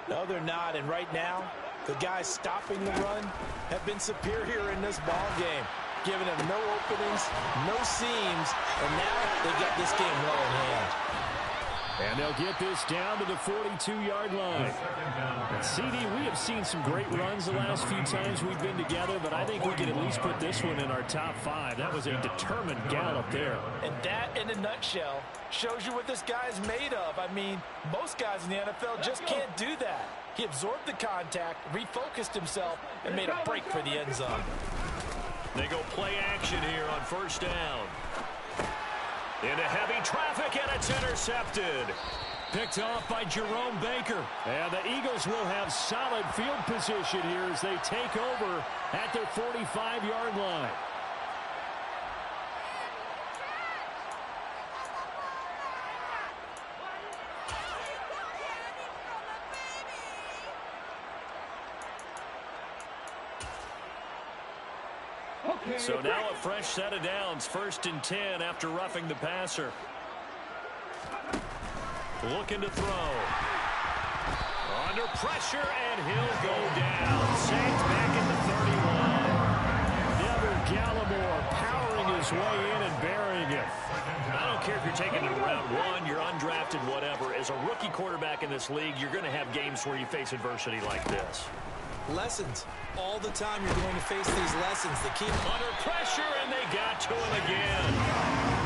No, they're not. And right now, the guys stopping the run have been superior in this ball game, giving them no openings, no seams, and now they've got this game well in hand. And they'll get this down to the 42-yard line. And CD, we have seen some great runs the last few times we've been together, but I think we can at least put this one in our top 5. That was a determined gallop there. And that, in a nutshell, shows you what this guy's made of. I mean, most guys in the NFL just can't do that. He absorbed the contact, refocused himself, and made a break for the end zone. They go play action here on 1st down. Into heavy traffic, and it's intercepted. Picked off by Jerome Baker. And the Eagles will have solid field position here as they take over at their 45-yard line. So now a fresh set of downs, 1st and 10 after roughing the passer. Looking to throw. Under pressure, and he'll go down. Saints back at the 31. Neville Gallimore powering his way in and burying it. I don't care if you're taking it around 1, you're undrafted, whatever. As a rookie quarterback in this league, you're going to have games where you face adversity like this. Lessons. All the time you're going to face these lessons. The key under pressure, and they got to him again.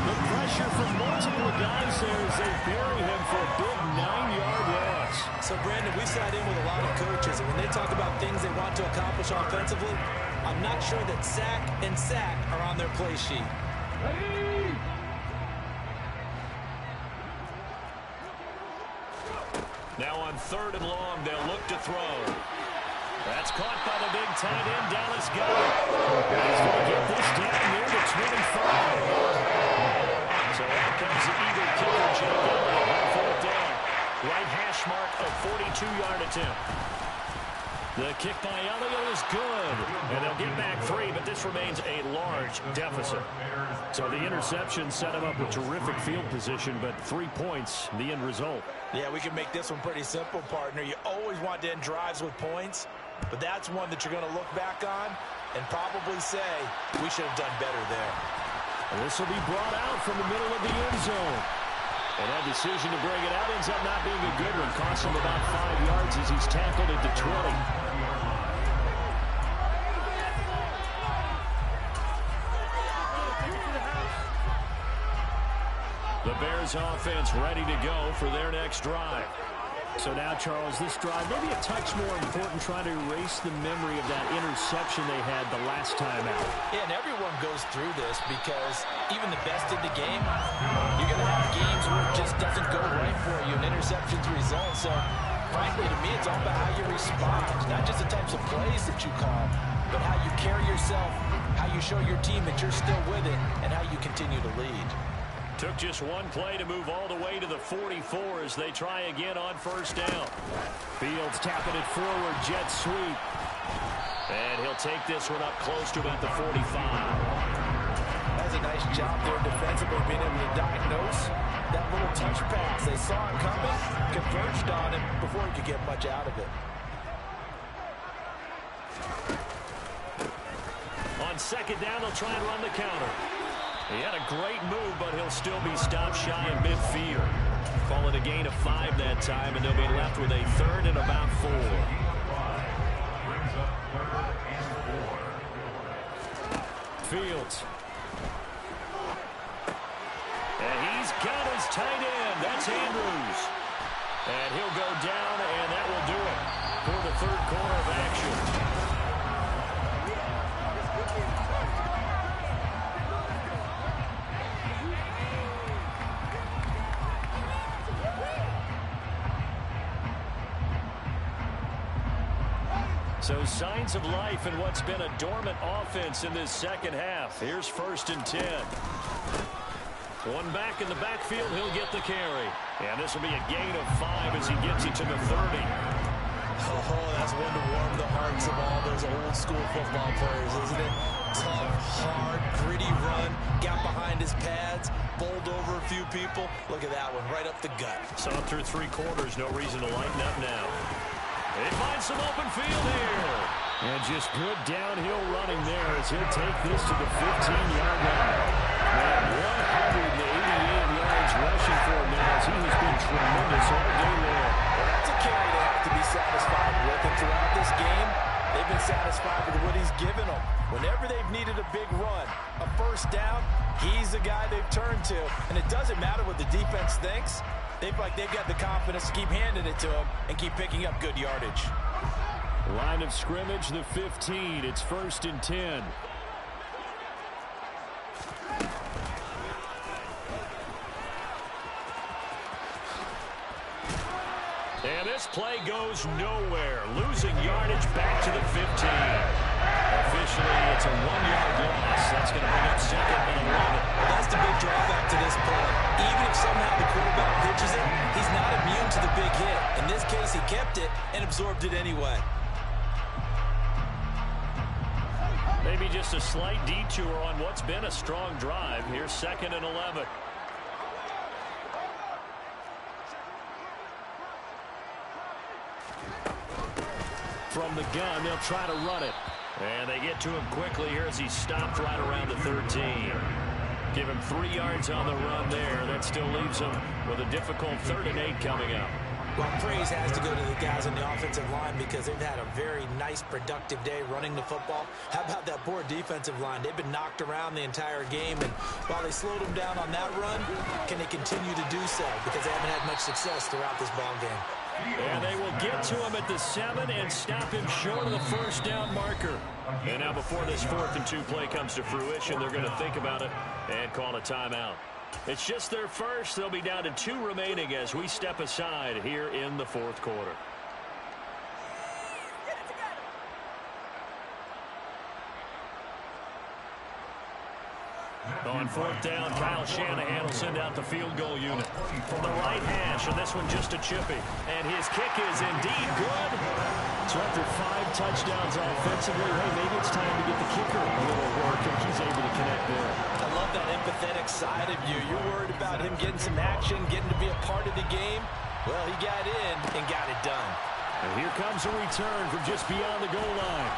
The pressure from multiple guys there as they bury him for a big 9-yard loss. So, Brandon, we sat in with a lot of coaches, and when they talk about things they want to accomplish offensively, I'm not sure that sack and sack are on their play sheet. Now on 3rd and long, they'll look to throw. That's caught by the big tight end, Dallas Goedert. He's going to get this down near the 25. So out comes the Eagle kicker, Jay Goedert, on 4th down. Right hash mark of 42-yard attempt. The kick by Elliott is good. And they'll get back 3, but this remains a large deficit. So the interception set him up with terrific field position, but 3 points, the end result. Yeah, we can make this one pretty simple, partner. You always want to end drives with points, but that's one that you're going to look back on and probably say, we should have done better there. And this will be brought out from the middle of the end zone. And that decision to bring it out ends up not being a good one. Costs him about 5 yards as he's tackled at the 20. The Bears offense ready to go for their next drive. So now, Charles, this drive maybe a touch more important, trying to erase the memory of that interception they had the last time out. Yeah, and everyone goes through this because even the best in the game, you're going to have games where it just doesn't go right for you, and interceptions result. So, frankly, to me, it's all about how you respond, not just the types of plays that you call, but how you carry yourself, how you show your team that you're still with it, and how you continue to lead. Took just one play to move all the way to the 44 as they try again on 1st down. Fields tapping it forward, jet sweep. And he'll take this one up close to about the 45. That's a nice job there defensively, being able to diagnose that little touch pass. They saw it coming, converged on him before he could get much out of it. On 2nd down, they'll try and run the counter. He had a great move, but he'll still be stopped shy of midfield. Calling a gain of 5 that time, and they'll be left with a 3rd and about 4. midfield. And he's got his tight end. That's Andrews. And he'll go down, and that will do it for the third quarter of action. So signs of life in what's been a dormant offense in this second half. Here's 1st and 10. One back in the backfield, he'll get the carry. And this will be a gain of 5 as he gets it to the 30. Oh, that's one to warm the hearts of all those old school football players, isn't it? Tough, hard, gritty run, got behind his pads, bowled over a few people. Look at that one, right up the gut. Saw through 3 quarters, no reason to lighten up now. They find some open field here. And just good downhill running there as he'll take this to the 15-yard line. And 188 yards rushing for him now as he has been tremendous all day long. Well, that's a carry they have to be satisfied with. And throughout this game, they've been satisfied with what he's given them. Whenever they've needed a big run, a first down, he's the guy they've turned to. And it doesn't matter what the defense thinks. They've got the confidence to keep handing it to him and keep picking up good yardage. Line of scrimmage, the 15. It's 1st and 10. And this play goes nowhere. Losing yardage back to the 15. Officially, it's a 1-yard loss. That's going to bring up 2nd and 11. Well, that's the big drawback to this play. Even if somehow the quarterback pitches it, he's not immune to the big hit. In this case, he kept it and absorbed it anyway. Maybe just a slight detour on what's been a strong drive. Here's 2nd and 11. From the gun, they'll try to run it. And they get to him quickly here as he stopped right around the 13. Give him 3 yards on the run there. That still leaves him with a difficult 3rd and 8 coming up. Well, praise has to go to the guys on the offensive line because they've had a very nice, productive day running the football. How about that poor defensive line? They've been knocked around the entire game, and while they slowed them down on that run, can they continue to do so? Because they haven't had much success throughout this ball game. And they will get to him at the 7 and stop him short of the first down marker. And now before this 4th and 2 play comes to fruition, they're going to think about it and call a timeout. It's just their first. They'll be down to 2 remaining as we step aside here in the 4th quarter. On 4th down, Kyle Shanahan will send out the field goal unit from the right hash, and this one just a chippy. And his kick is indeed good. So after 5 touchdowns offensively, hey, maybe it's time to get the kicker a little work, and he's able to connect there. I love that empathetic side of you. You're worried about him getting some action, getting to be a part of the game. Well, he got in and got it done. And here comes a return from just beyond the goal line.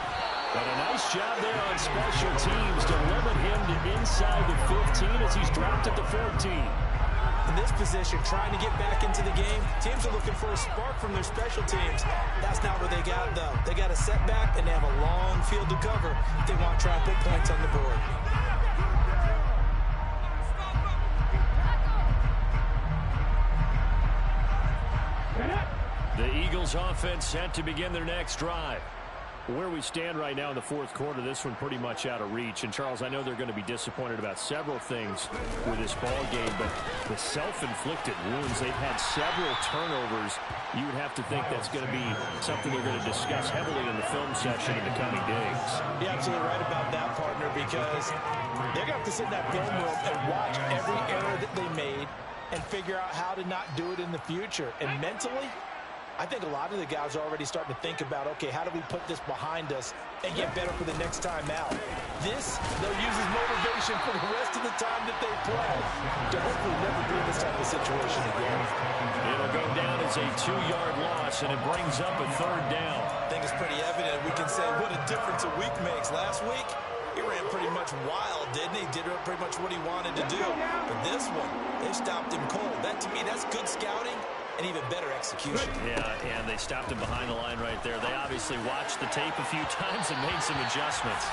And a nice job there on special teams to limit him to inside the 15 as he's dropped at the 14. In this position, trying to get back into the game, teams are looking for a spark from their special teams. That's not what they got, though. They got a setback, and they have a long field to cover if they want to try and put points on the board. The Eagles offense set to begin their next drive. Where we stand right now in the 4th quarter, this one pretty much out of reach. And, Charles, I know they're going to be disappointed about several things with this ball game, but the self-inflicted wounds, they've had several turnovers. You would have to think that's going to be something they're going to discuss heavily in the film session in the coming days. You're absolutely right about that, partner, because they're going to have to sit in that film room and watch every error that they made and figure out how to not do it in the future. And mentally, I think a lot of the guys are already starting to think about, okay, how do we put this behind us and get better for the next time out? This, they'll use as motivation for the rest of the time that they play to hopefully never be in this type of situation again. It'll go down as a 2-yard loss, and it brings up a 3rd down. I think it's pretty evident. We can say what a difference a week makes. Last week, he ran pretty much wild, didn't he? Did pretty much what he wanted to do. But this one, they stopped him cold. That, to me, that's good scouting. and even better execution. Yeah, and they stopped him behind the line right there. They obviously watched the tape a few times and made some adjustments.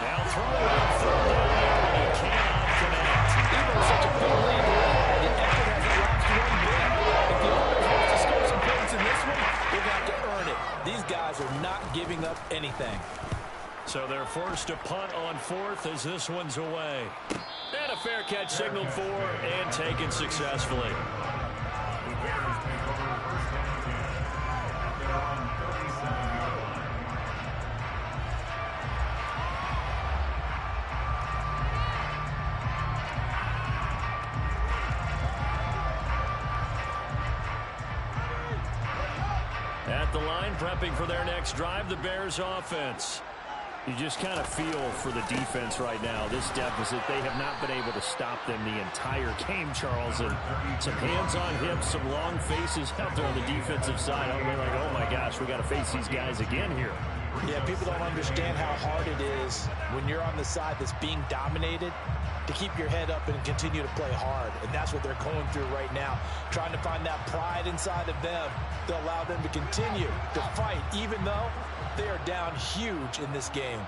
Now throw on third down, but he cannot connect. Even with such a big lead, the effort hasn't lost one bit. If the offense wants to score some points in this one, they're going to have to earn it. These guys are not giving up anything. So they're forced to punt on fourth as this one's away. And a fair catch signaled for and taken successfully. At the line, prepping for their next drive, the Bears offense. You just kind of feel for the defense right now. This deficit, they have not been able to stop them the entire game, Charles. And some hands on hips, some long faces out there on the defensive side. They're like, oh my gosh, we got to face these guys again here. Yeah, people don't understand how hard it is when you're on the side that's being dominated to keep your head up and continue to play hard. And that's what they're going through right now, trying to find that pride inside of them to allow them to continue to fight, even though they are down huge in this game.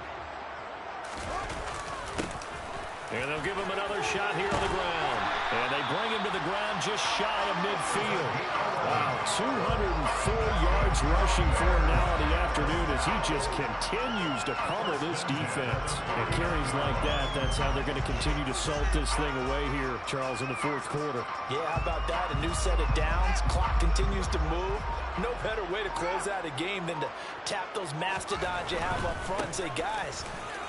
And they'll give him another shot here on the ground. And they bring him to the ground just shy of midfield. Wow, 204 yards rushing for him now in the afternoon as he just continues to pummel this defense. And carries like that, that's how they're going to continue to salt this thing away here, Charles, in the fourth quarter. Yeah, how about that? A new set of downs. Clock continues to move. No better way to close out a game than to tap those mastodons you have up front and say, guys,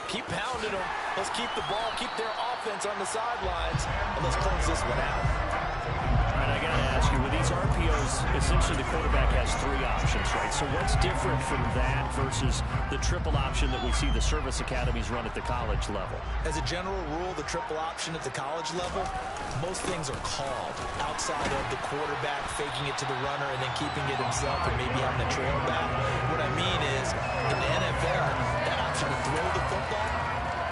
keep pounding them. Let's keep the ball, keep their offense on the sidelines, and let's close this one out. All right, I got to ask you, with these RPOs, essentially the quarterback has three options, right? So what's different from that versus the triple option that we see the service academies run at the college level? As a general rule, the triple option at the college level, most things are called outside of the quarterback faking it to the runner and then keeping it himself and maybe having a trail back. What I mean is, in the NFL, that option to throw the football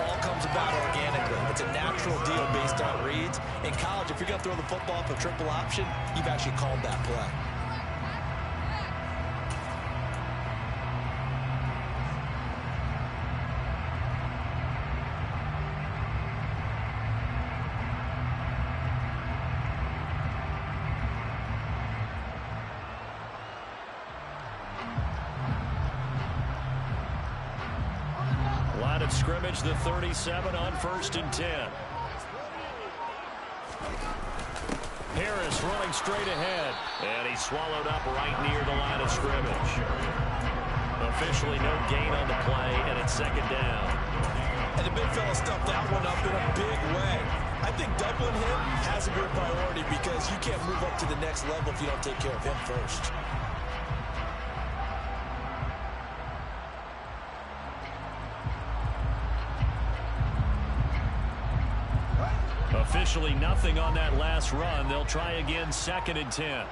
all comes about organically. It's a natural deal based on reads. In college, if you're going to throw the football off a triple option, you've actually called that play. Line of scrimmage, the 37 on 1st and 10. Harris running straight ahead. And he's swallowed up right near the line of scrimmage. Officially no gain on the play, and it's 2nd down. And the big fella stuffed that one up in a big way. I think doubling him has to be a priority because you can't move up to the next level if you don't take care of him first. Officially nothing on that last run. They'll try again, 2nd and 10.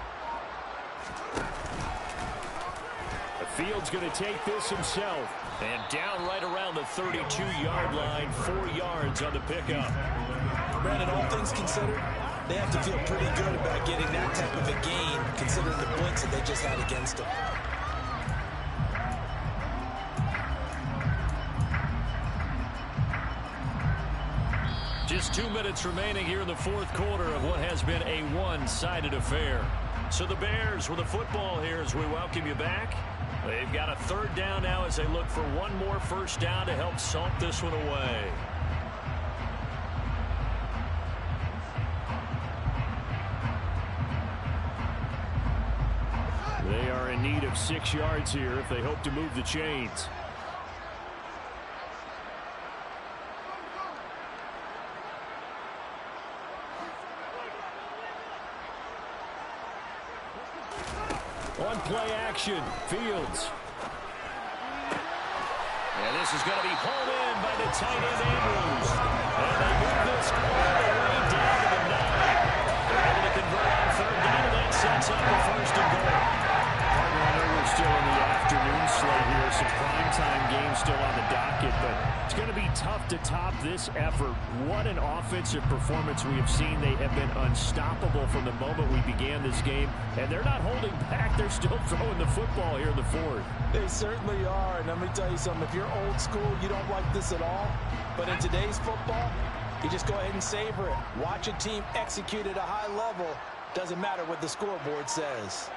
The Field's going to take this himself. And down right around the 32-yard line, 4 yards on the pickup. Brandon, all things considered, they have to feel pretty good about getting that type of a gain, considering the blitz that they just had against them. Just 2 minutes remaining here in the fourth quarter of what has been a one-sided affair. So the Bears with the football here as we welcome you back. They've got a 3rd down now as they look for one more 1st down to help salt this one away. They are in need of 6 yards here if they hope to move the chains. On play action, Fields. And this is going to be pulled in by the tight end, Andrews. And they move this all the way down to the 9. They're able to convert on 3rd down, and that sets up the 1st and goal. Partner, I know we're still in the afternoon slate here. Some primetime games still on the docket, but it's going to be tough to top this effort. What an offensive performance we have seen. They have been unstoppable from the moment we began this game, and they're not holding back. They're still throwing the football here in the fourth. They certainly are, and let me tell you something. If you're old school, you don't like this at all. But in today's football, you just go ahead and savor it. Watch a team execute at a high level. Doesn't matter what the scoreboard says.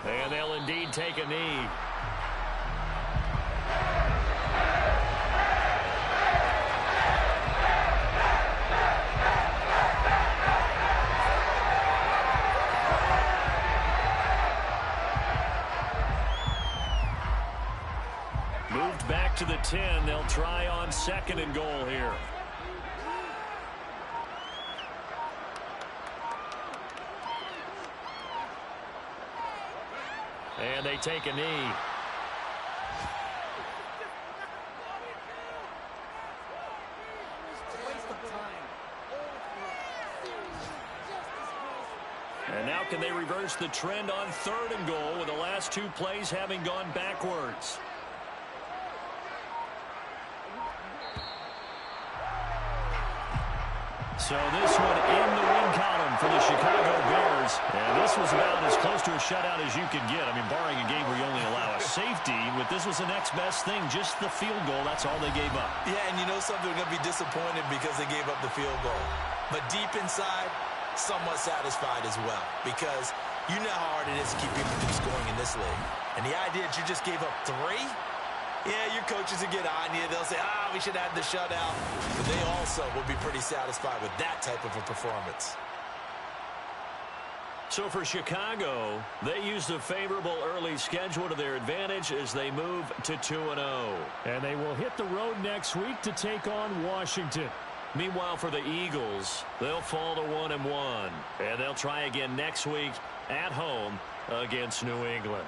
And they'll indeed take a knee. Moved back to the 10. They'll try on 2nd and goal here. And they take a knee. And now can they reverse the trend on 3rd and goal with the last 2 plays having gone backwards? So this one in the win column for the Chicago Bears. And this was about as close to a shutout as you could get. I mean, barring a game where you only allow a safety, but this was the next best thing, just the field goal. That's all they gave up. Yeah, and you know something, they're going to be disappointed because they gave up the field goal. But deep inside, somewhat satisfied as well, because you know how hard it is to keep people from scoring in this league. And the idea that you just gave up 3? Yeah, your coaches will get on you. They'll say, we should have the shutout. But they also will be pretty satisfied with that type of a performance. So for Chicago, they used a favorable early schedule to their advantage as they move to 2-0. And they will hit the road next week to take on Washington. Meanwhile, for the Eagles, they'll fall to 1-1. And they'll try again next week at home against New England.